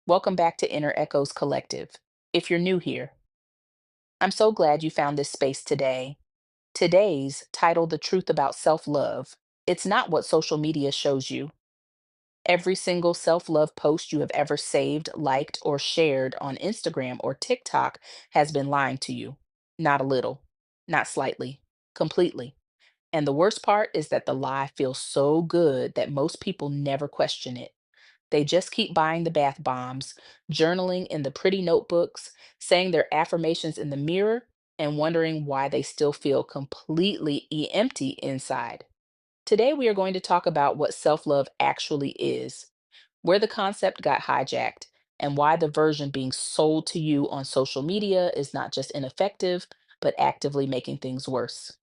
Welcome back to Inner Echoes Collective. If you're new here, I'm so glad you found this space today. Today's titled The Truth About Self Love. It's not what social media shows you. Every single self love post you have ever saved, liked, or shared on Instagram or TikTok has been lying to you. Not a little, not slightly, completely. And the worst part is that the lie feels so good that most people never question it. They just keep buying the bath bombs, journaling in the pretty notebooks, saying their affirmations in the mirror, and wondering why they still feel completely empty inside. Today, we are going to talk about what self love actually is, where the concept got hijacked, and why the version being sold to you on social media is not just ineffective, but actively making things worse.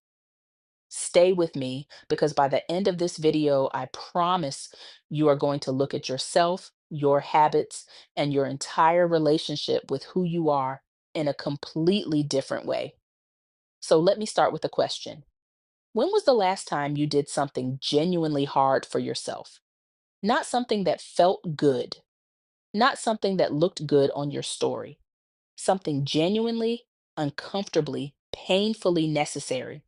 Stay with me because by the end of this video, I promise you are going to look at yourself, your habits, and your entire relationship with who you are in a completely different way. So let me start with a question. When was the last time you did something genuinely hard for yourself? Not something that felt good, not something that looked good on your story, something genuinely, uncomfortably, painfully necessary.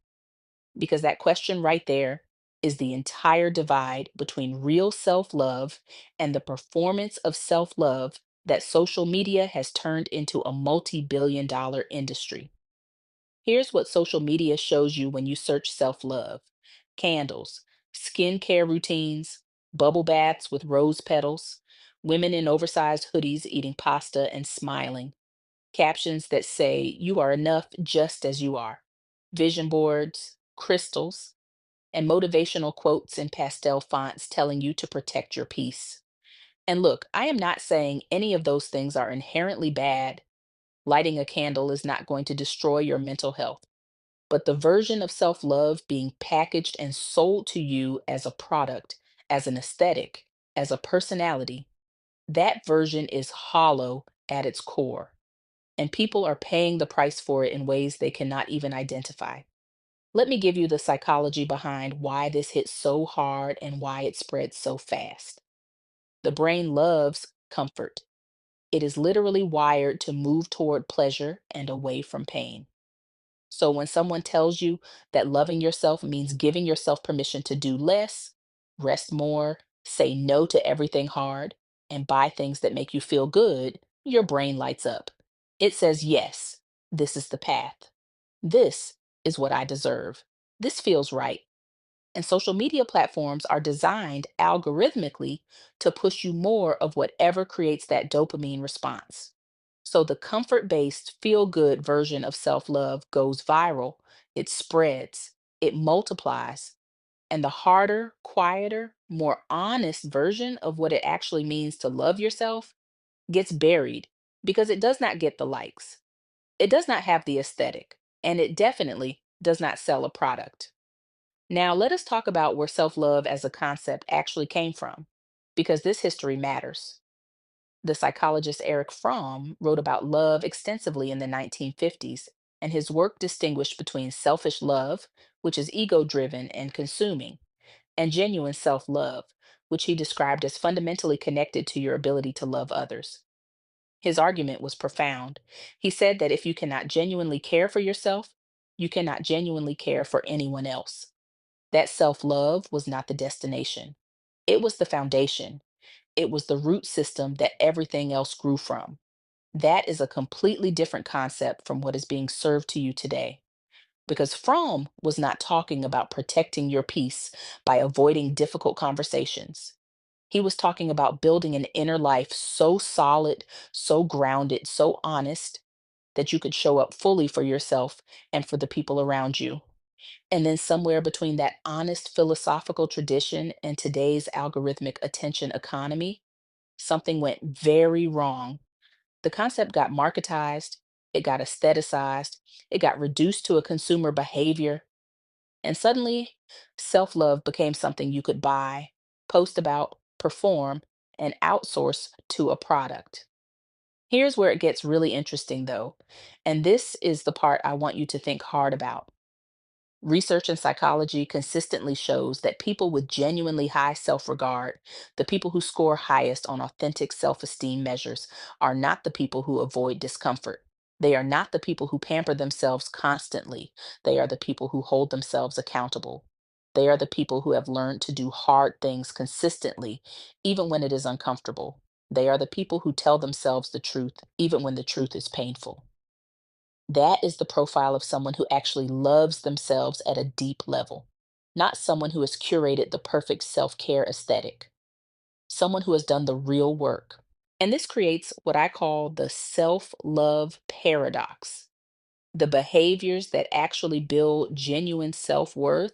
Because that question right there is the entire divide between real self love and the performance of self love that social media has turned into a multi-billion-dollar industry. Here's what social media shows you when you search self love: candles, skincare routines, bubble baths with rose petals, women in oversized hoodies eating pasta and smiling, captions that say, "You are enough just as you are," vision boards, crystals, and motivational quotes in pastel fonts telling you to protect your peace. And look, I am not saying any of those things are inherently bad. Lighting a candle is not going to destroy your mental health. But the version of self love being packaged and sold to you as a product, as an aesthetic, as a personality, that version is hollow at its core. And people are paying the price for it in ways they cannot even identify. Let me give you the psychology behind why this hits so hard and why it spreads so fast. The brain loves comfort. It is literally wired to move toward pleasure and away from pain. So when someone tells you that loving yourself means giving yourself permission to do less, rest more, say no to everything hard, and buy things that make you feel good, your brain lights up. It says, yes, this is the path. This is what I deserve. This feels right. And social media platforms are designed algorithmically to push you more of whatever creates that dopamine response. So the comfort based, feel good version of self love goes viral, it spreads, it multiplies. And the harder, quieter, more honest version of what it actually means to love yourself gets buried because it does not get the likes. It does not have the aesthetic, and it definitely does not sell a product. Now, let us talk about where self love as a concept actually came from, because this history matters. The psychologist Eric Fromm wrote about love extensively in the 1950s, and his work distinguished between selfish love, which is ego driven and consuming, and genuine self love, which he described as fundamentally connected to your ability to love others. His argument was profound. He said that if you cannot genuinely care for yourself, you cannot genuinely care for anyone else. That self love was not the destination, it was the foundation. It was the root system that everything else grew from. That is a completely different concept from what is being served to you today. Because Fromm was not talking about protecting your peace by avoiding difficult conversations. He was talking about building an inner life so solid, so grounded, so honest that you could show up fully for yourself and for the people around you. And then somewhere between that honest philosophical tradition and today's algorithmic attention economy, something went very wrong. The concept got marketized, it got aestheticized, it got reduced to a consumer behavior, and suddenly self love became something you could buy, post about, perform, and outsource to a product. Here's where it gets really interesting, though, and this is the part I want you to think hard about. Research in psychology consistently shows that people with genuinely high self regard, the people who score highest on authentic self esteem measures, are not the people who avoid discomfort. They are not the people who pamper themselves constantly. They are the people who hold themselves accountable. They are the people who have learned to do hard things consistently, even when it is uncomfortable. They are the people who tell themselves the truth, even when the truth is painful. That is the profile of someone who actually loves themselves at a deep level, not someone who has curated the perfect self care aesthetic, someone who has done the real work. And this creates what I call the self love paradox. The behaviors that actually build genuine self worth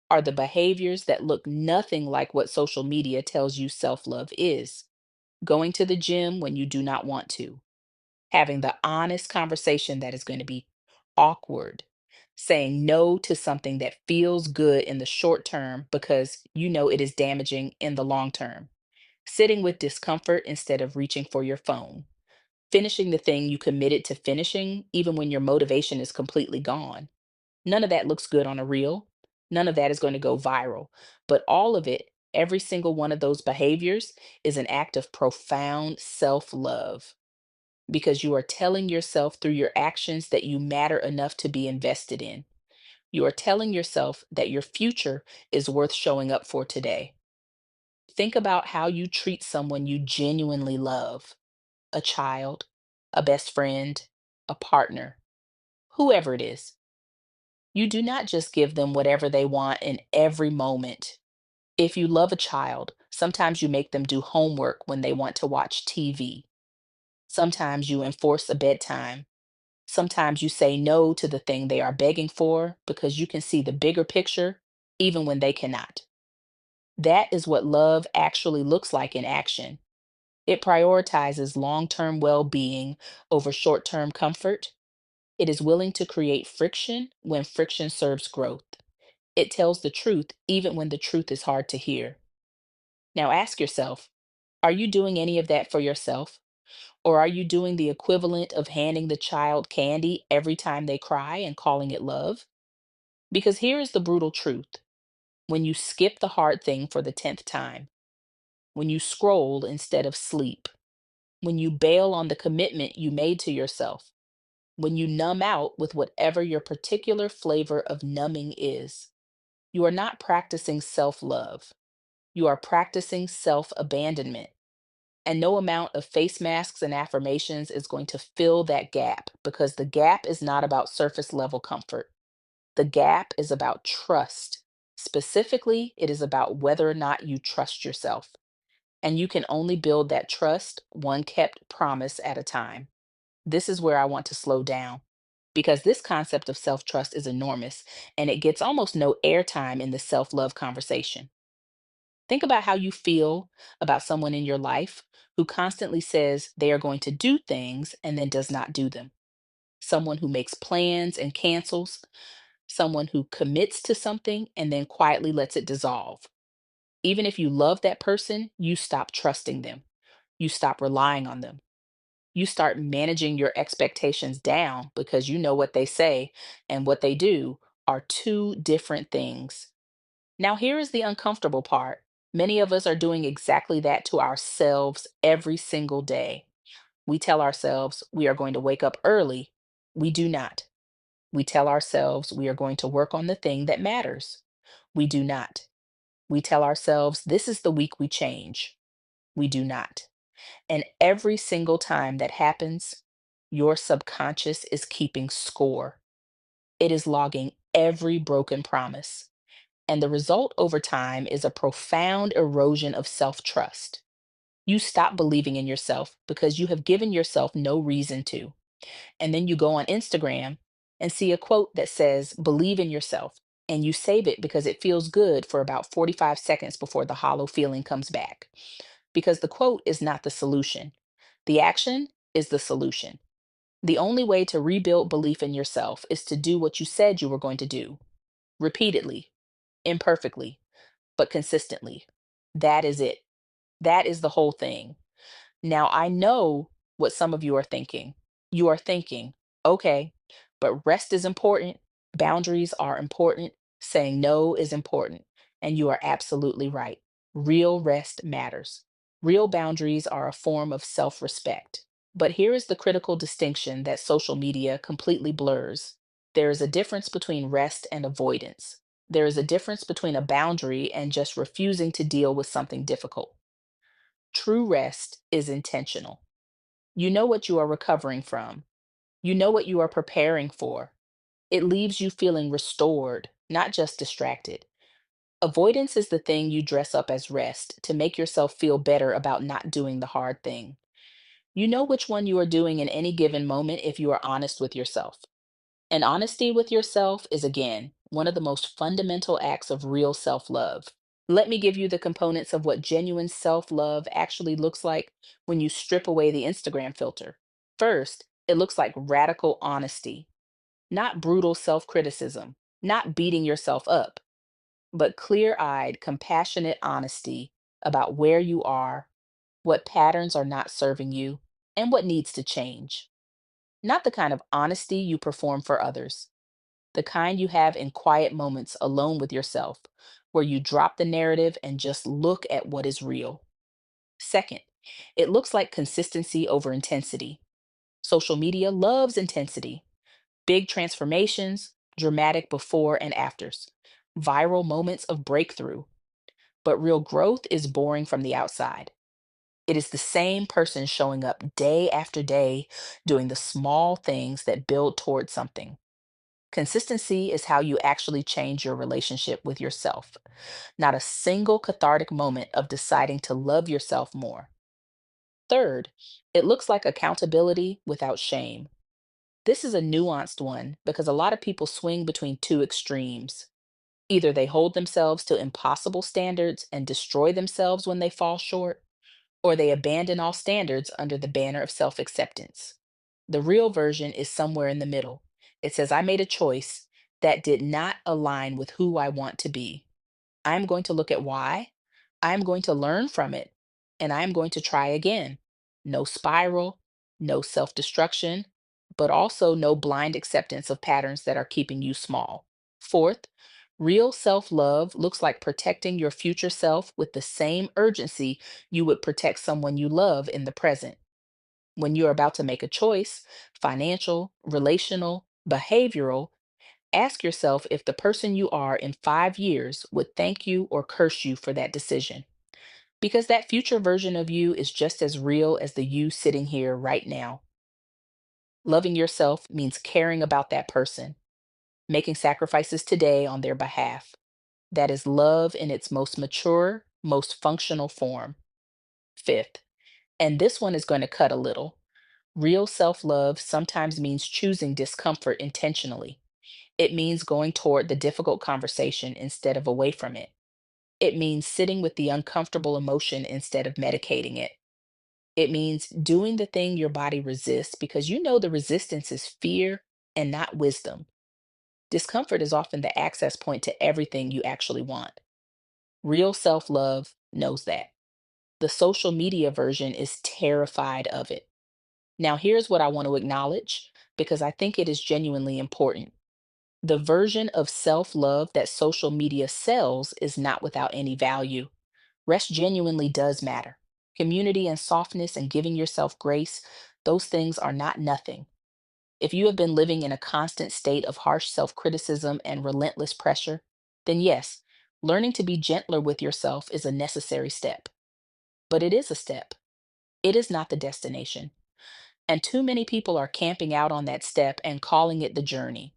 are the behaviors that look nothing like what social media tells you self love is. Going to the gym when you do not want to, having the honest conversation that is going to be awkward, saying no to something that feels good in the short term because you know it is damaging in the long term, sitting with discomfort instead of reaching for your phone, finishing the thing you committed to finishing even when your motivation is completely gone. None of that looks good on a reel. None of that is going to go viral. But all of it, every single one of those behaviors, is an act of profound self love because you are telling yourself through your actions that you matter enough to be invested in. You are telling yourself that your future is worth showing up for today. Think about how you treat someone you genuinely love: a child, a best friend, a partner, whoever it is. You do not just give them whatever they want in every moment. If you love a child, sometimes you make them do homework when they want to watch TV. Sometimes you enforce a bedtime. Sometimes you say no to the thing they are begging for because you can see the bigger picture, even when they cannot. That is what love actually looks like in action. It prioritizes long term well being over short term comfort. It is willing to create friction when friction serves growth. It tells the truth even when the truth is hard to hear. Now ask yourself, are you doing any of that for yourself? Or are you doing the equivalent of handing the child candy every time they cry and calling it love? Because here is the brutal truth: when you skip the hard thing for the 10th time, when you scroll instead of sleep, when you bail on the commitment you made to yourself, when you numb out with whatever your particular flavor of numbing is, you are not practicing self love. You are practicing self abandonment. And no amount of face masks and affirmations is going to fill that gap because the gap is not about surface level comfort. The gap is about trust. Specifically, it is about whether or not you trust yourself. And you can only build that trust one kept promise at a time. This is where I want to slow down because this concept of self trust is enormous and it gets almost no airtime in the self love conversation. Think about how you feel about someone in your life who constantly says they are going to do things and then does not do them. Someone who makes plans and cancels, someone who commits to something and then quietly lets it dissolve. Even if you love that person, you stop trusting them. You stop relying on them. You start managing your expectations down because you know what they say and what they do are two different things. Now, here is the uncomfortable part. Many of us are doing exactly that to ourselves every single day. We tell ourselves we are going to wake up early. We do not. We tell ourselves we are going to work on the thing that matters. We do not. We tell ourselves this is the week we change. We do not. And every single time that happens, your subconscious is keeping score. It is logging every broken promise. And the result over time is a profound erosion of self trust. You stop believing in yourself because you have given yourself no reason to. And then you go on Instagram and see a quote that says, believe in yourself. And you save it because it feels good for about 45 seconds before the hollow feeling comes back. Because the quote is not the solution, the action is the solution. The only way to rebuild belief in yourself is to do what you said you were going to do repeatedly, imperfectly, but consistently. That is it. That is the whole thing. Now, I know what some of you are thinking. You are thinking, okay, but rest is important, boundaries are important, Saying no is important, and you are absolutely right. Real rest matters. Real boundaries are a form of self respect. But here is the critical distinction that social media completely blurs. There is a difference between rest and avoidance. There is a difference between a boundary and just refusing to deal with something difficult. True rest is intentional. You know what you are recovering from, you know what you are preparing for. It leaves you feeling restored, not just distracted. Avoidance is the thing you dress up as rest to make yourself feel better about not doing the hard thing. You know which one you are doing in any given moment if you are honest with yourself. And honesty with yourself is, again, one of the most fundamental acts of real self love. Let me give you the components of what genuine self love actually looks like when you strip away the Instagram filter. First, it looks like radical honesty, not brutal self criticism, not beating yourself up, but clear eyed, compassionate honesty about where you are, what patterns are not serving you, and what needs to change. Not the kind of honesty you perform for others, the kind you have in quiet moments alone with yourself, where you drop the narrative and just look at what is real. Second, it looks like consistency over intensity. Social media loves intensity, big transformations, dramatic before and afters, viral moments of breakthrough. But real growth is boring from the outside. It is the same person showing up day after day, doing the small things that build towards something. Consistency is how you actually change your relationship with yourself, not a single cathartic moment of deciding to love yourself more. Third, it looks like accountability without shame. This is a nuanced one because a lot of people swing between two extremes. Either they hold themselves to impossible standards and destroy themselves when they fall short, or they abandon all standards under the banner of self acceptance. The real version is somewhere in the middle. It says, I made a choice that did not align with who I want to be. I'm going to look at why. I'm going to learn from it. And I'm going to try again. No spiral, no self destruction, but also no blind acceptance of patterns that are keeping you small. Fourth, real self love looks like protecting your future self with the same urgency you would protect someone you love in the present. When you're about to make a choice, financial, relational, behavioral, ask yourself if the person you are in 5 years would thank you or curse you for that decision. Because that future version of you is just as real as the you sitting here right now. Loving yourself means caring about that person, making sacrifices today on their behalf. That is love in its most mature, most functional form. Fifth, and this one is going to cut a little. Real self love sometimes means choosing discomfort intentionally. It means going toward the difficult conversation instead of away from it. It means sitting with the uncomfortable emotion instead of medicating it. It means doing the thing your body resists because you know the resistance is fear and not wisdom. Discomfort is often the access point to everything you actually want. Real self love knows that. The social media version is terrified of it. Now, here's what I want to acknowledge because I think it is genuinely important. The version of self love that social media sells is not without any value. Rest genuinely does matter. Community and softness and giving yourself grace, those things are not nothing. If you have been living in a constant state of harsh self criticism and relentless pressure, then yes, learning to be gentler with yourself is a necessary step. But it is a step, it is not the destination. And too many people are camping out on that step and calling it the journey.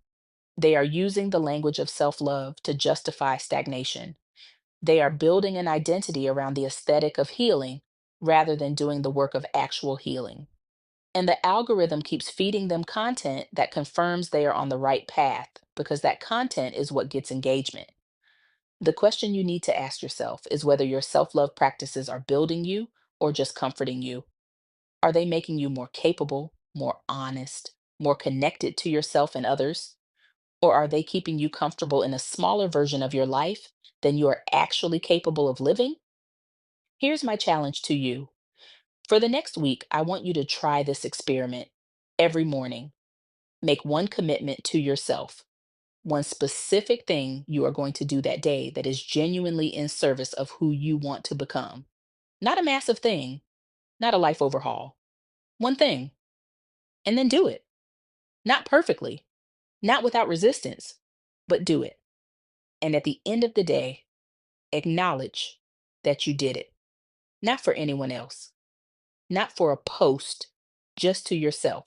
They are using the language of self love to justify stagnation. They are building an identity around the aesthetic of healing rather than doing the work of actual healing. And the algorithm keeps feeding them content that confirms they are on the right path because that content is what gets engagement. The question you need to ask yourself is whether your self love practices are building you or just comforting you. Are they making you more capable, more honest, more connected to yourself and others? Or are they keeping you comfortable in a smaller version of your life than you are actually capable of living? Here's my challenge to you. For the next week, I want you to try this experiment every morning. Make one commitment to yourself. One specific thing you are going to do that day that is genuinely in service of who you want to become. Not a massive thing, not a life overhaul. One thing, and then do it. Not perfectly, not without resistance, but do it. And at the end of the day, acknowledge that you did it. Not for anyone else, not for a post, just to yourself.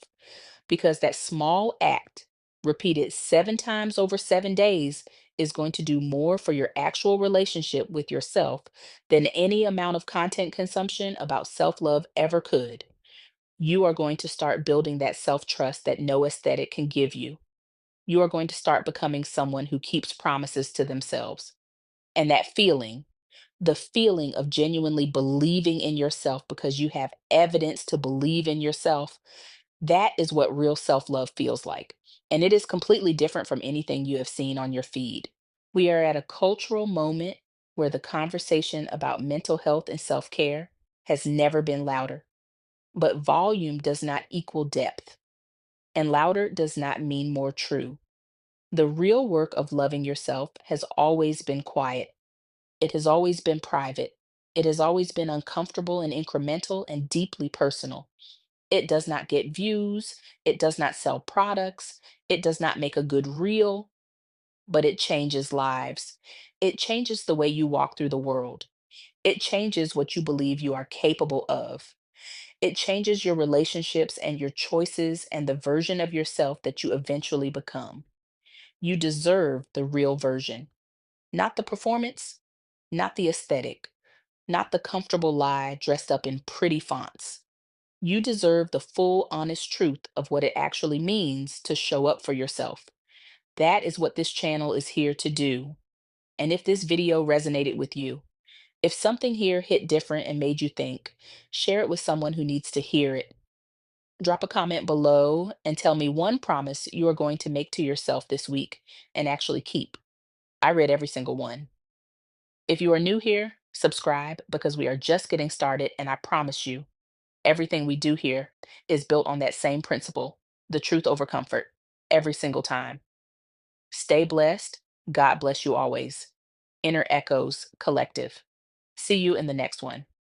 Because that small act, repeated 7 times over 7 days, is going to do more for your actual relationship with yourself than any amount of content consumption about self love ever could. You are going to start building that self trust that no aesthetic can give you. You are going to start becoming someone who keeps promises to themselves. And that feeling, the feeling of genuinely believing in yourself because you have evidence to believe in yourself, that is what real self love feels like. And it is completely different from anything you have seen on your feed. We are at a cultural moment where the conversation about mental health and self care has never been louder. But volume does not equal depth, and louder does not mean more true. The real work of loving yourself has always been quiet, it has always been private, it has always been uncomfortable and incremental and deeply personal. It does not get views, it does not sell products, it does not make a good reel, but it changes lives. It changes the way you walk through the world. It changes what you believe you are capable of. It changes your relationships and your choices and the version of yourself that you eventually become. You deserve the real version, not the performance, not the aesthetic, not the comfortable lie dressed up in pretty fonts. You deserve the full, honest truth of what it actually means to show up for yourself. That is what this channel is here to do. And if this video resonated with you, if something here hit different and made you think, share it with someone who needs to hear it. Drop a comment below and tell me one promise you are going to make to yourself this week and actually keep. I read every single one. If you are new here, subscribe because we are just getting started, and I promise you, everything we do here is built on that same principle, the truth over comfort, every single time. Stay blessed. God bless you always. Inner Echoes Collective. See you in the next one.